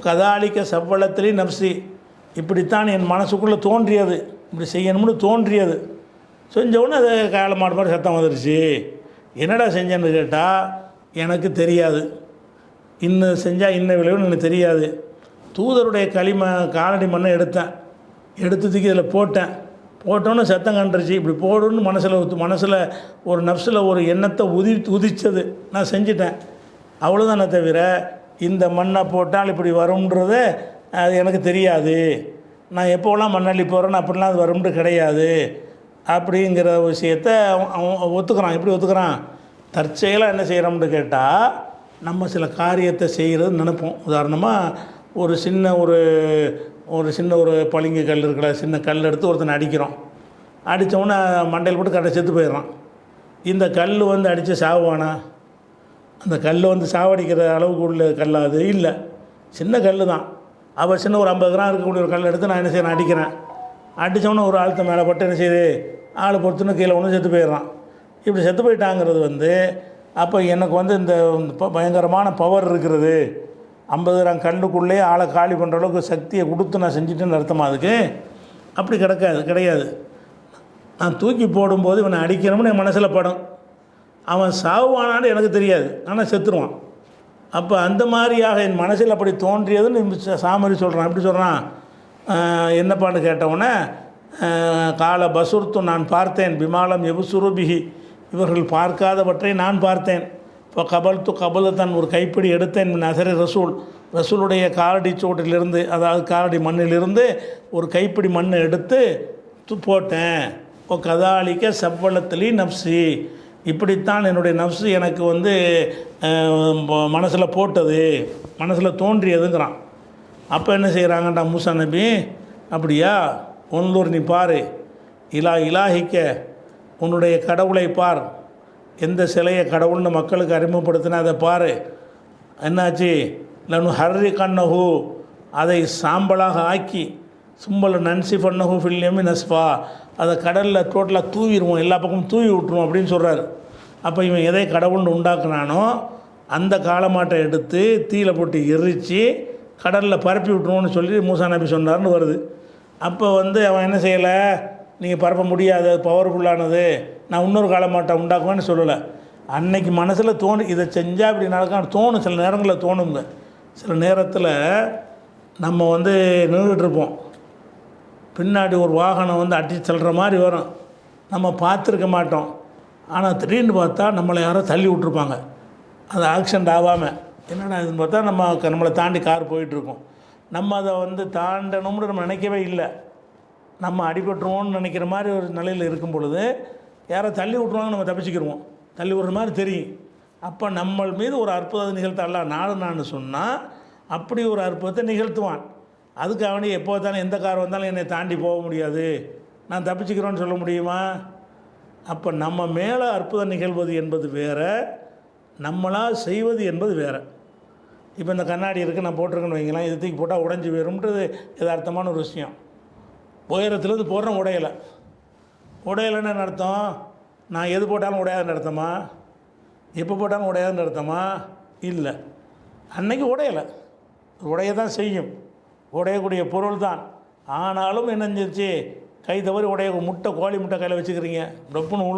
கதாலிக்க சவ்வளத்திலே நப்சி, இப்படித்தான் என் மனசுக்குள்ளே தோன்றியது, இப்படி செய்யணும்னு தோன்றியது. செஞ்சவுடனே அது காலமாடு மாதிரி சத்தம் வந்துருச்சு. என்னடா செஞ்சேன்னு கேட்டால், எனக்கு தெரியாது, இன்னும் செஞ்சால் இன்ன விளைவுன்னு எனக்கு தெரியாது. தூதருடைய காலடி மண்ணை எடுத்து தூக்கி இதில் போட்டோன்னு சத்தம் கண்டுருச்சு. இப்படி போடுன்னு மனசில் ஒரு நப்சில் ஒரு எண்ணத்தை உதிச்சது, நான் செஞ்சிட்டேன், அவ்வளோதானே தவிர இந்த மண்ணை போட்டால் இப்படி வரும்ன்றது அது எனக்கு தெரியாது. நான் எப்போலாம் மண்ணள்ளி போகிறேன்னு அப்படிலாம் அது வரும்னு கிடையாது அப்படிங்கிற விஷயத்தை அவன் ஒத்துக்கிறான். எப்படி ஒத்துக்கிறான்? தற்செயலாக என்ன செய்கிறோம்னு கேட்டால், நம்ம சில காரியத்தை செய்கிறது நினைப்போம். உதாரணமாக ஒரு சின்ன ஒரு பளிங்கு கல் இருக்கிற சின்ன கல் எடுத்து ஒருத்தனை அடிக்கிறோம். அடித்தோடனே மண்டையில் போட்டு கரெக்டாக செத்து போயிடுறான். இந்த கல் வந்து அடித்து சாவானா? அந்த கல் வந்து சாவடிக்கிற அளவுக்கு உள்ள கல் அது இல்லை, சின்ன கல் தான். அப்போ சின்ன ஒரு 50 கிராம் இருக்கக்கூடிய ஒரு கல் எடுத்து நான் என்ன செய்யறேன், அடிக்கிறேன். அடித்தோன்னே ஒரு ஆழ்த்த மேலே பட்டு என்ன செய்யுது, ஆள் பொறுத்துன்னு கீழே ஒன்று செத்து போயிடுறான். இப்படி செத்து போயிட்டாங்கிறது வந்து, அப்போ எனக்கு வந்து இந்த பயங்கரமான பவர் இருக்கிறது, 50 கிராம் கல்லுக்குள்ளே ஆளை காலி பண்ணுற அளவுக்கு சக்தியை கொடுத்து நான் செஞ்சுட்டேன்னு அர்த்தமா? அதுக்கு அப்படி கிடையாது. நான் தூக்கி போடும்போது இவனை அடிக்கணும்னு என் மனசில் படம், அவன் சாவானான்னு எனக்கு தெரியாது, ஆனால் செத்துருவான். அப்போ அந்த மாதிரியாக என் மனசில் அப்படி தோன்றியதுன்னு சாமரி சொல்கிறான். எப்படி சொல்கிறான்? என்னப்பான்னு கேட்டவுடனே, கால பசுர்த்து, நான் பார்த்தேன், பிமாலம் எபுசுருபிஹி, இவர்கள் பார்க்காதவற்றை நான் பார்த்தேன். இப்போ கபலத்தன், ஒரு கைப்பிடி எடுத்தேன், நசரி ரசூலுடைய காலடி சோட்டிலிருந்து, அதாவது காலடி மண்ணிலிருந்து ஒரு கைப்பிடி மண்ணை எடுத்து போட்டேன். இப்போ கதாலிக்க சவ்வளத்திலி நப்சி, இப்படித்தான் என்னுடைய நப்சு எனக்கு வந்து மனசில் போட்டது, மனசில் தோன்றியதுங்கிறான். அப்போ என்ன செய்கிறாங்கண்டா மூசா நபி, அப்படியா, ஒன்லூர் நீ பாரு, இலாஹிக்க, உன்னுடைய கடவுளை பார், எந்த சிலையை கடவுள்னு மக்களுக்கு அறிமுகப்படுத்தினா அதை பாரு. என்னாச்சு? லனு ஹர்ரி கண்ணஹு, அதை சாம்பலாக ஆக்கி, சும்பல நன்சி பண்ணஹூ ஃபில்யமி நஸ்ஃபா, அதை கடலில் டோட்டலாக தூவிடுவோம், எல்லா பக்கமும் தூவி விட்டுருவோம் அப்படின்னு சொல்கிறாரு. அப்போ இவன் எதை கடவுள்னு உண்டாக்குனானோ அந்த காளமாட்டை எடுத்து தீயில போட்டு எரித்து கடலில் பரப்பி விட்டுருவோன்னு சொல்லி மூசா நபி சொன்னார்னு வருது. அப்போ அவன் என்ன செய்யலை, நீங்கள் பரப்ப முடியாது, அது பவர்ஃபுல்லானது, நான் இன்னொரு காளமாட்டை உண்டாக்குவேன்னு சொல்லலை. அன்னைக்கு மனசில் இதை செஞ்சால் இப்படி நடக்கான்னு தோணும். சில நேரங்களில் தோணுங்க. சில நேரத்தில் நம்ம நின்றுட்டுருப்போம், பின்னாடி ஒரு வாகனம் அடித்து செல்கிற மாதிரி வரும், நம்ம பார்த்துருக்க மாட்டோம். ஆனால் திடீர்னு பார்த்தா நம்மளை யாரோ தள்ளி விட்ருப்பாங்க, அது ஆக்சிடெண்ட் ஆகாமல். என்னென்னா இதுன்னு பார்த்தா நம்மளை தாண்டி கார் போயிட்டுருக்கோம். நம்ம அதை தாண்டணும்னு நம்ம நினைக்கவே இல்லை. நம்ம அடிபட்டுருவோம்னு நினைக்கிற மாதிரி ஒரு நிலையில் இருக்கும் பொழுது யாரோ தள்ளி விட்ருவாங்க, நம்ம தப்பிச்சுக்கிடுவோம், தள்ளி விடுற மாதிரி தெரியும். அப்போ நம்ம மீது ஒரு அற்புதத்தை நிகழ்த்தலாம் நான் சொன்னால் அப்படி ஒரு அற்புதத்தை நிகழ்த்துவான். அதுக்கு அவனே எப்போ தானே எந்த கார் வந்தாலும் என்னை தாண்டி போக முடியாது, நான் தப்பிச்சுக்கிறோன்னு சொல்ல முடியுமா? அப்போ நம்ம மேலே அற்புதம் நிகழ்வது என்பது வேறு, நம்மளால் செய்வது என்பது வேறு. இப்போ இந்த கண்ணாடி இருக்குது, நான் போட்டிருக்கேன்னு வைங்களேன், இது தூக்கி போட்டால் உடஞ்சி போயிடும்ன்றது யதார்த்தமான ஒரு விஷயம். உயரத்துலேருந்து போடுறேன், உடையலைன்னு என்ன அர்த்தம்? நான் எது போட்டாலும் உடையாதுன்னு அர்த்தமா? எப்போ போட்டாலும் உடையாதுன்னு அர்த்தமா? இல்லை, அன்னைக்கு உடைய தான் செய்யும், உடையக்கூடிய பொருள் தான். ஆனாலும் என்னஞ்சிருச்சு, கை தவறி முட்டை, கோழி முட்டை கையில் வச்சுக்கிறீங்க, டொப்புன்னு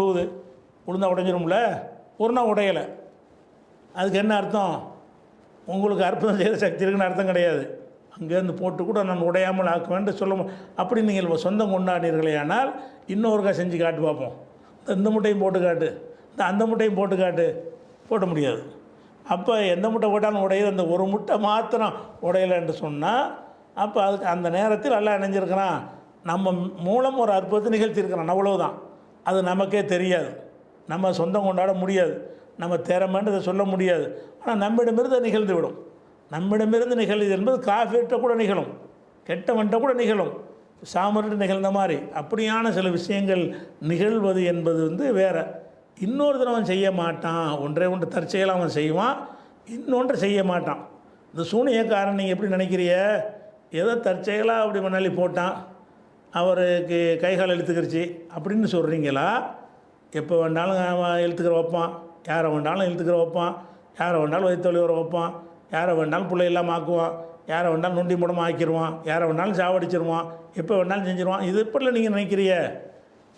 உளுந்தால் உடைஞ்சிரும்ல, ஒரு நாள் உடையலை. அதுக்கு என்ன அர்த்தம்? உங்களுக்கு அற்புதம் செய்கிற சக்தி இருக்குன்னு அர்த்தம் கிடையாது. அங்கேருந்து போட்டு கூட நான் உடையாமல் ஆக்குவேன்ட்டு சொல்ல அப்படி நீங்கள் சொந்தம் கொண்டாடினீர்களே. ஆனால் இன்னொருக்கா செஞ்சு காட்டு பார்ப்போம், இந்த முட்டையும் போட்டு காட்டு, அந்த முட்டையும் போட்டு காட்டு, போட முடியாது. அப்போ எந்த முட்டை போட்டாலும் உடையுது, அந்த ஒரு முட்டை மாத்திரம் உடையலைன்னு சொன்னால் அப்போ அதுக்கு அந்த நேரத்தில் எல்லாம் இணைஞ்சிருக்கிறான், நம்ம மூலம் ஒரு அற்புதத்தை நிகழ்த்தியிருக்கிறான், அவ்வளவுதான். அது நமக்கே தெரியாது, நம்ம சொந்தம் கொண்டாட முடியாது, நம்ம திறமைன்றதை சொல்ல முடியாது. ஆனால் நம்மிடமிருந்து நிகழ்ந்து விடும். நம்மிடமிருந்து நிகழ்வு என்பது காஃபிட்ட கூட நிகழும், கெட்டவன்ட்ட கூட நிகழும், சாமர்கிட்ட நிகழ்ந்த மாதிரி அப்படியான சில விஷயங்கள் நிகழ்வது என்பது வேறு. இன்னொரு தடவை அவன் செய்ய மாட்டான், ஒன்று தற்செயலாக அவன் செய்வான், இன்னொன்று செய்ய மாட்டான். இந்த சூனியக்காரன் நீங்கள் எப்படி நினைக்கிறிய, ஏதோ தற்செயலாக அப்படி மணாலி போட்டான், அவருக்கு கைகால் இழுத்துக்கிருச்சு அப்படின்னு சொல்கிறீங்களா? எப்போ வேண்டாலும் அவன் இழுத்துக்கிற வைப்பான், யாரை வேண்டாலும் இழுத்துக்கிற வைப்பான், யாரை வேண்டாலும் வயிற்றுவலி வர வைப்பான், யாரை வேண்டாலும் பிள்ளை இல்லாமல் ஆக்குவான், யாரை வேண்டாலும் நொண்டி மூடமாக ஆக்கிடுவான், யாரை வேண்டாலும் சாவடிச்சிருவான், எப்போ வேண்டாலும் செஞ்சிருவான். இது எப்படில நீங்கள் நினைக்கிறிய?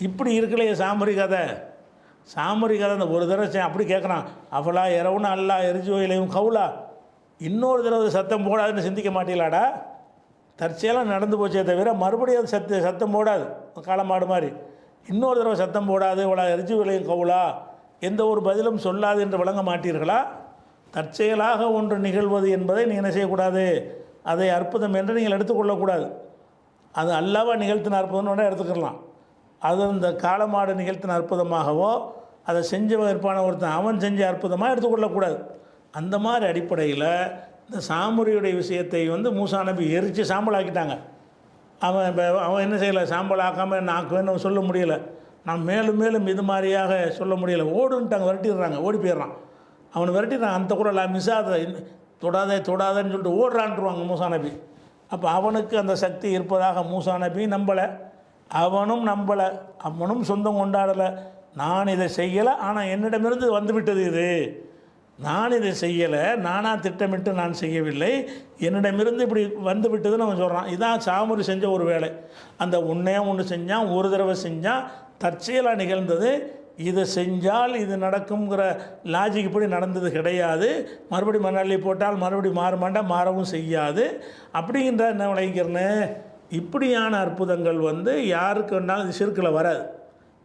இப்படி இருக்கலையே சாமரி கதை. சாமரி கதை அந்த ஒரு தடவை அப்படி கேட்குறான், அவளா இரவுன்னு அல்லா எரிஜி வயலையும் கவுலா, இன்னொரு தடவை சத்தம் போடாதுன்னு சிந்திக்க மாட்டீங்களாடா? தற்செயலாக நடந்து போச்சே தவிர மறுபடியும் அது சத்தம் போடாது, காளமாடு மாதிரி. இன்னொரு தடவை சத்தம் போடாது, இவளா எரிஜி வயலையும் கவுலா, எந்த ஒரு பதிலும் சொல்லாது என்று விளங்க மாட்டீர்களா? தற்செயலாக ஒன்று நிகழ்வது என்பதை நீங்கள் என்ன செய்யக்கூடாது, அதை அற்புதம் என்று நீங்கள் எடுத்துக்கொள்ளக்கூடாது. அது அல்லாவா நிகழ்த்தின அற்புதம்னு எடுத்துக்கலாம். அது அந்த காளமாடு நிகழ்த்தின அற்புதமாகவோ அதை செஞ்சவன் இருப்பான ஒருத்தன் அவன் செஞ்ச அற்புதமாக எடுத்துக்கொள்ளக்கூடாது. அந்த மாதிரி அடிப்படையில் இந்த சாமுரியுடைய விஷயத்தை மூசா நபி எரித்து சாம்பல் ஆக்கிட்டாங்க. அவன் என்ன செய்யலை, சாம்பல் ஆக்காமல் என்ன ஆக்குவேன்னு சொல்ல முடியலை, நான் மேலும் மேலும் இது மாதிரியாக சொல்ல முடியலை, ஓடுன்ட்டாங்க, விரட்டிடுறாங்க, ஓடி போயிடுறான். அவனை விரட்டிடுறான், அந்த கூட மிஸ்ஸாத தொடாதன்னு சொல்லிட்டு ஓடுறான்ட்டுருவாங்க மூசா நபி. அப்போ அவனுக்கு அந்த சக்தி இருப்பதாக மூசா நபி நம்பலை, அவனும் நம்பலை, அவனும் சொந்தம் கொண்டாடலை. நான் இதை செய்யலை, ஆனால் என்னிடமிருந்து வந்துவிட்டது இது, நான் இதை செய்யலை, நானாக திட்டமிட்டு நான் செய்யவில்லை, என்னிடமிருந்து இப்படி வந்து விட்டதுன்னு அவன் சொல்கிறான். இதான் சாமுரி செஞ்ச ஒரு வேலை. அந்த ஒன்று செஞ்சான், ஒரு தடவை செஞ்சான், தற்செயலாக நிகழ்ந்தது. இதை செஞ்சால் இது நடக்குங்கிற லாஜிக் இப்படி நடந்தது கிடையாது. மறுபடியும் மணாலி போட்டால் மறுபடியும் மாறவும் செய்யாது. அப்படிங்கிற என்ன விளைக்கிறேன்னு இப்படியான அற்புதங்கள் யாருக்கு வேணாலும் இது சிறுக்கில் வராது.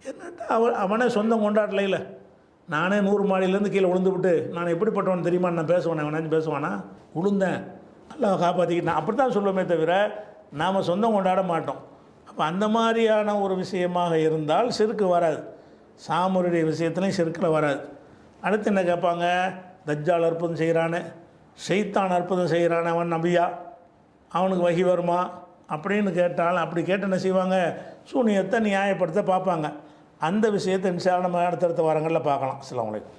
என்னட்டா அவனே சொந்தம் கொண்டாடலையில், நானே 100 மாடியிலேருந்து கீழே விழுந்துவிட்டு நான் எப்படிப்பட்டவன் தெரியுமா நான் பேசுவானே, அவனாச்சும் பேசுவானா? விழுந்தேன், நல்லா காப்பாற்றிக்கிட்டேன், அப்படி தான் சொல்லுவோமே தவிர நாம் சொந்தம் கொண்டாட மாட்டோம். அப்போ அந்த மாதிரியான ஒரு விஷயமாக இருந்தால் சிறுக்கு வராது. சாமுருடைய விஷயத்துலையும் சிறுக்கில் வராது. அடுத்து என்ன கேட்பாங்க, தஜ்ஜால் அற்புதம் செய்கிறானே, ஷைத்தான் அற்புதம் செய்கிறானே, அவன் நபியா, அவனுக்கு வகி வருமா அப்படின்னு கேட்டால், அப்படி கேட்டு என்ன செய்வாங்க, சூனியத்தை நியாயப்படுத்த பார்ப்பாங்க. அந்த விஷயத்தை நம்ம அடுத்தடுத்த வாரங்களில் பார்க்கலாம். அஸ்ஸலாமு அலைக்கும்.